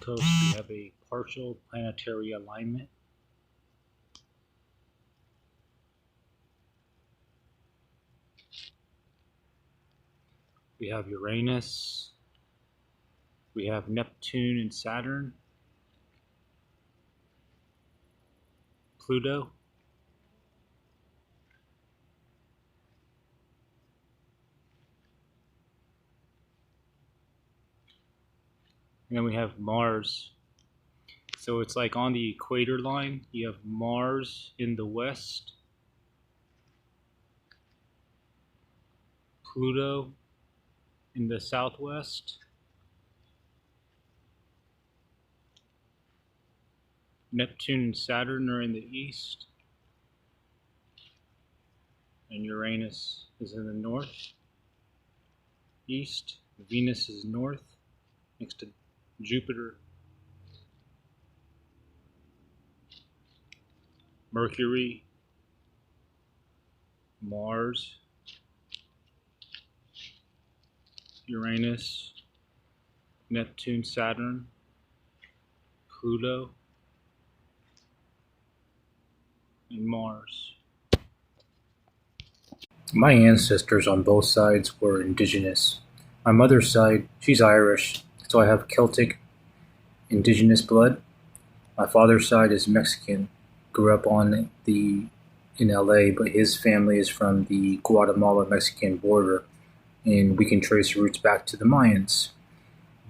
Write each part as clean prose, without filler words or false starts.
West Coast, we have a partial planetary alignment. We have Uranus, we have Neptune and Saturn, Pluto, and then we have Mars. So it's like on the equator line, you have Mars in the west, Pluto in the southwest, Neptune and Saturn are in the east, and Uranus is in the north, east. Venus is north, next to Jupiter. Mercury, Mars, Uranus, Neptune, Saturn, Pluto, and Mars. My ancestors on both sides were indigenous. My mother's side, she's Irish, so I have Celtic indigenous blood. My father's side is Mexican. Grew up in LA, but his family is from the Guatemala-Mexican border, and we can trace roots back to the Mayans.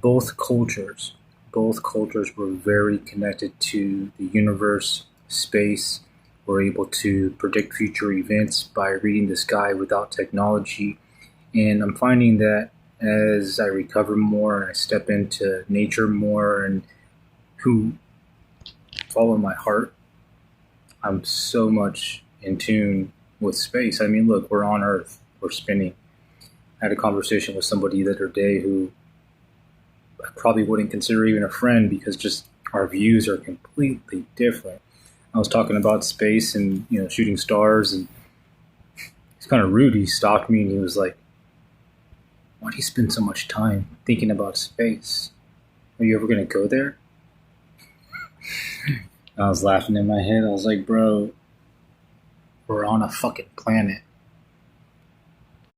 Both cultures, both cultures were very connected to the universe, space, were able to predict future events by reading the sky without technology. And I'm finding that as I recover more and I step into nature more and who follow my heart, I'm so much in tune with space. I mean, look, we're on Earth, we're spinning. I had a conversation with somebody the other day who I probably wouldn't consider even a friend because just our views are completely different. I was talking about space and shooting stars, and it's kind of rude. He stopped me and he was like, "Why do you spend so much time thinking about space? Are you ever going to go there?" I was laughing in my head. I was like, "Bro, we're on a fucking planet.